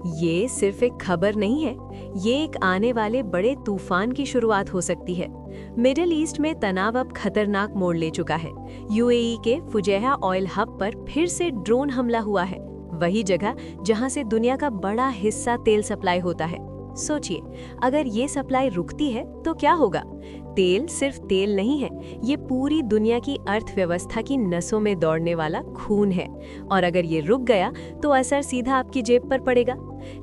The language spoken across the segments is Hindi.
ये सिर्फ एक खबर नहीं है, ये एक आने वाले बड़े तूफान की शुरुआत हो सकती है। मिडिल ईस्ट में तनाव अब खतरनाक मोड़ ले चुका है। यूएई के फुजैहा ऑयल हब पर फिर से ड्रोन हमला हुआ है, वही जगह जहां से दुनिया का बड़ा हिस्सा तेल सप्लाई होता है। सोचिए, अगर ये सप्लाई रुकती है तो क्या होगा? तेल सिर्फ तेल नहीं है, ये पूरी दुनिया की अर्थव्यवस्था की नसों में दौड़ने वाला खून है। और अगर ये रुक गया तो असर सीधा आपकी जेब पर पड़ेगा।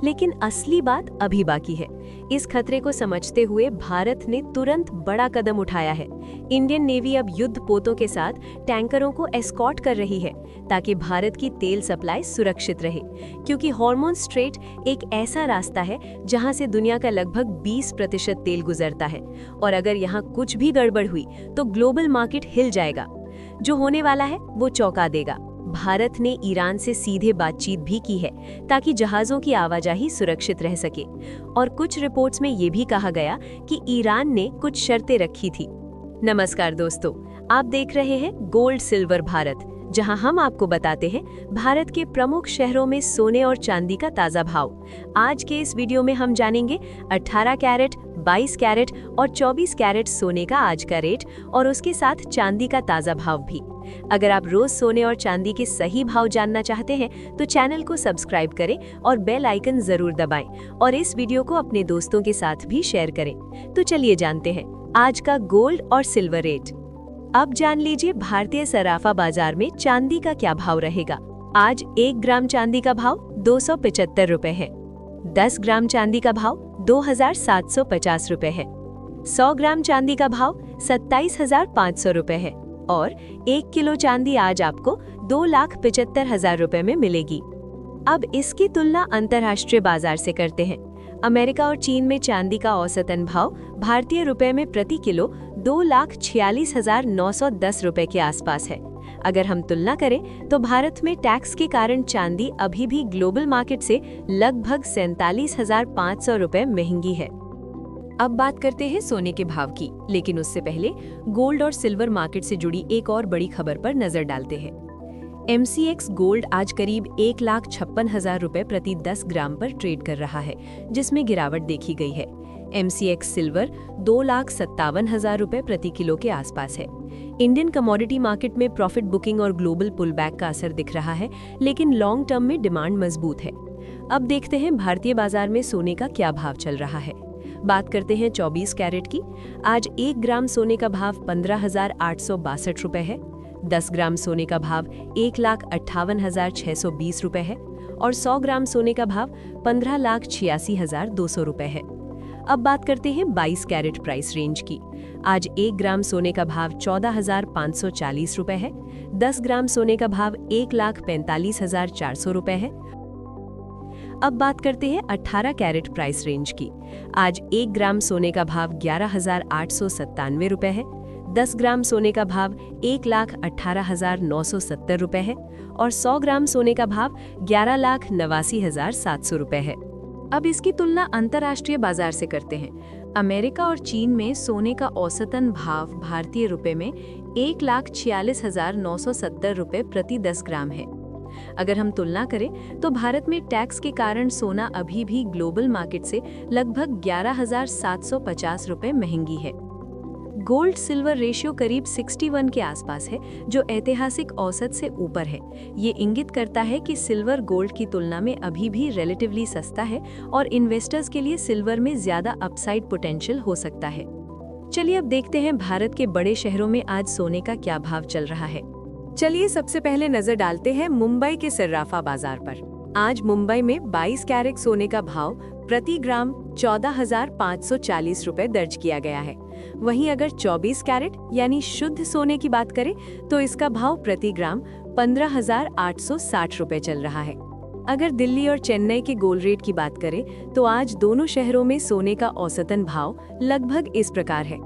लेकिन असली बात अभी बाकी है। इस खतरे को समझते हुए भारत ने तुरंत बड़ा कदम उठाया है। इंडियन नेवी अब युद्ध पोतों के साथ टैंकरों को एस्कॉर्ट कर रही है ताकि भारत की तेल सप्लाई सुरक्षित रहे, क्योंकि हॉर्मोन स्ट्रेट एक ऐसा रास्ता है जहां से दुनिया का लगभग 20% तेल गुजरता है। और अगर यहाँ कुछ भी गड़बड़ हुई तो ग्लोबल मार्केट हिल जाएगा। जो होने वाला है वो चौंका देगा। भारत ने ईरान से सीधे बातचीत भी की है ताकि जहाजों की आवाजाही सुरक्षित रह सके। और कुछ रिपोर्ट्स में ये भी कहा गया कि ईरान ने कुछ शर्तें रखी थी। नमस्कार दोस्तों, आप देख रहे हैं गोल्ड सिल्वर भारत, जहां हम आपको बताते हैं भारत के प्रमुख शहरों में सोने और चांदी का ताजा भाव। आज के इस वीडियो में हम जानेंगे 18 कैरेट, 22 कैरेट और 24 कैरेट सोने का आज का रेट और उसके साथ चांदी का ताजा भाव भी। अगर आप रोज सोने और चांदी के सही भाव जानना चाहते हैं तो चैनल को सब्सक्राइब करें और बेल आइकन जरूर दबाएं और इस वीडियो को अपने दोस्तों के साथ भी शेयर करें। तो चलिए जानते हैं आज का गोल्ड और सिल्वर रेट। अब जान लीजिए भारतीय सराफा बाजार में चांदी का क्या भाव रहेगा। आज 1 ग्राम चांदी का भाव 275 रुपए है। 10 ग्राम चांदी का भाव 2750 रुपए है। 100 ग्राम चांदी का भाव 27,500 रुपए है और 1 किलो चांदी आज आपको 2,75,000 रुपए में मिलेगी। अब इसकी तुलना अंतर्राष्ट्रीय बाजार से करते हैं। अमेरिका और चीन में चांदी का औसतन भाव भारतीय रुपए में प्रति किलो 2,46,910 रुपए के आसपास है। अगर हम तुलना करें तो भारत में टैक्स के कारण चांदी अभी भी ग्लोबल मार्केट से लगभग 47,500 रुपए महंगी है। अब बात करते हैं सोने के भाव की, लेकिन उससे पहले गोल्ड और सिल्वर मार्केट से जुड़ी एक और बड़ी खबर पर नजर डालते हैं। MCX गोल्ड आज करीब 1,56,000 रुपए प्रति 10 ग्राम पर ट्रेड कर रहा है, जिसमें गिरावट देखी गई है। MCX सिल्वर 2,57,000 रुपए प्रति किलो के आसपास है। इंडियन कमोडिटी मार्केट में प्रॉफिट बुकिंग और ग्लोबल पुलबैक का असर दिख रहा है, लेकिन लॉन्ग टर्म में डिमांड मजबूत है। अब देखते हैं भारतीय बाजार में सोने का क्या भाव चल रहा है। बात करते हैं 24 कैरेट की। आज 1 ग्राम सोने का भाव 15,862 रुपए है। 10 ग्राम सोने का भाव 1,58,620 रुपए है और 100 ग्राम सोने का भाव 15,86,200 रुपए है। अब बात करते हैं 22 कैरेट प्राइस रेंज की। आज 1 ग्राम सोने का भाव 14,540 रुपए है। 10 ग्राम सोने का भाव 1,45,400 रुपए है। अब बात करते हैं 18 कैरेट प्राइस रेंज की। आज 1 ग्राम सोने का भाव 11,897 रुपए है। 10 ग्राम सोने का भाव 1,18,970 रुपए है और 100 ग्राम सोने का भाव 11,89,700 रुपए है। अब इसकी तुलना अंतर्राष्ट्रीय बाजार से करते हैं। अमेरिका और चीन में सोने का औसतन भाव भारतीय रुपए में 1,46,970 रुपए प्रति 10 ग्राम है। अगर हम तुलना करें तो भारत में टैक्स के कारण सोना अभी भी ग्लोबल मार्केट से लगभग 11,750 रुपए महंगी है। गोल्ड सिल्वर रेशियो करीब 61 के आसपास है, जो ऐतिहासिक औसत से ऊपर है। ये इंगित करता है कि सिल्वर गोल्ड की तुलना में अभी भी रिलेटिवली सस्ता है और इन्वेस्टर्स के लिए सिल्वर में ज्यादा अपसाइड पोटेंशियल हो सकता है। चलिए अब देखते हैं भारत के बड़े शहरों में आज सोने का क्या भाव चल रहा है। चलिए सबसे पहले नजर डालते हैं मुंबई के सर्राफा बाजार पर। आज मुंबई में 22 कैरेट सोने का भाव प्रति ग्राम 14,540 रुपए दर्ज किया गया है। वहीं अगर 24 कैरेट यानी शुद्ध सोने की बात करें तो इसका भाव प्रति ग्राम 15,860 रुपए चल रहा है। अगर दिल्ली और चेन्नई के गोल्ड रेट की बात करें तो आज दोनों शहरों में सोने का औसतन भाव लगभग इस प्रकार है।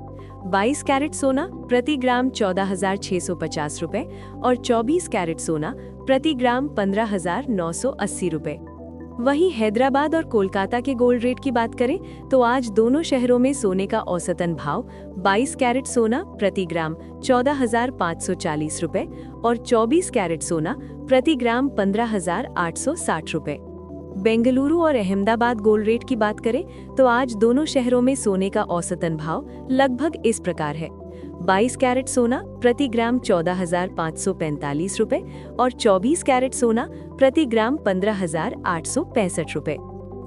22 कैरेट सोना प्रति ग्राम 14,650 रुपए और 24 कैरेट सोना प्रति ग्राम 15,980 रुपए। वहीं हैदराबाद और कोलकाता के गोल्ड रेट की बात करें तो आज दोनों शहरों में सोने का औसतन भाव 22 कैरेट सोना प्रति ग्राम 14,540 रुपए और 24 कैरेट सोना प्रति ग्राम 15,860 रुपए। बेंगलुरु और अहमदाबाद गोल्ड रेट की बात करें तो आज दोनों शहरों में सोने का औसतन भाव लगभग इस प्रकार है। 22 कैरेट सोना प्रति ग्राम 14,545 रुपए और 24 कैरेट सोना प्रति ग्राम 15,865 रुपए।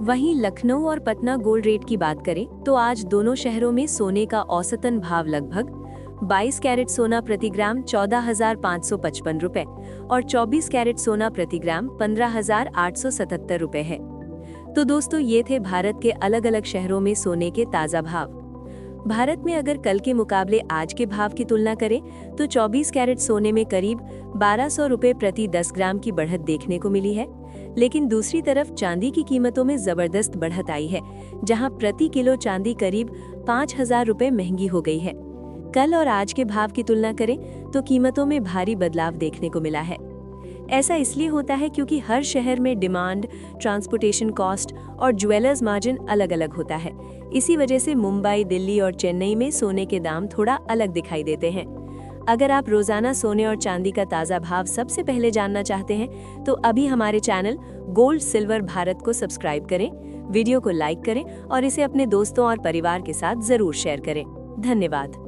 वहीं लखनऊ और पटना गोल्ड रेट की बात करें तो आज दोनों शहरों में सोने का औसतन भाव लगभग 22 कैरेट सोना प्रति ग्राम 14,555 रुपए और 24 कैरेट सोना प्रति ग्राम 15,877 रुपए है। तो दोस्तों, ये थे भारत के अलग अलग शहरों में सोने के ताज़ा भाव। भारत में अगर कल के मुकाबले आज के भाव की तुलना करें तो 24 कैरेट सोने में करीब 1200 रुपए प्रति 10 ग्राम की बढ़त देखने को मिली है। लेकिन दूसरी तरफ चांदी की कीमतों में जबरदस्त बढ़त आई है, जहां प्रति किलो चांदी करीब 5,000 रुपए महंगी हो गई है। कल और आज के भाव की तुलना करें तो कीमतों में भारी बदलाव देखने को मिला है। ऐसा इसलिए होता है क्योंकि हर शहर में डिमांड, ट्रांसपोर्टेशन कॉस्ट और ज्वेलर्स मार्जिन अलग अलग होता है। इसी वजह से मुंबई, दिल्ली और चेन्नई में सोने के दाम थोड़ा अलग दिखाई देते हैं। अगर आप रोजाना सोने और चांदी का ताज़ा भाव सबसे पहले जानना चाहते हैं तो अभी हमारे चैनल गोल्ड सिल्वर भारत को सब्सक्राइब करें, वीडियो को लाइक करें और इसे अपने दोस्तों और परिवार के साथ जरूर शेयर करें। धन्यवाद।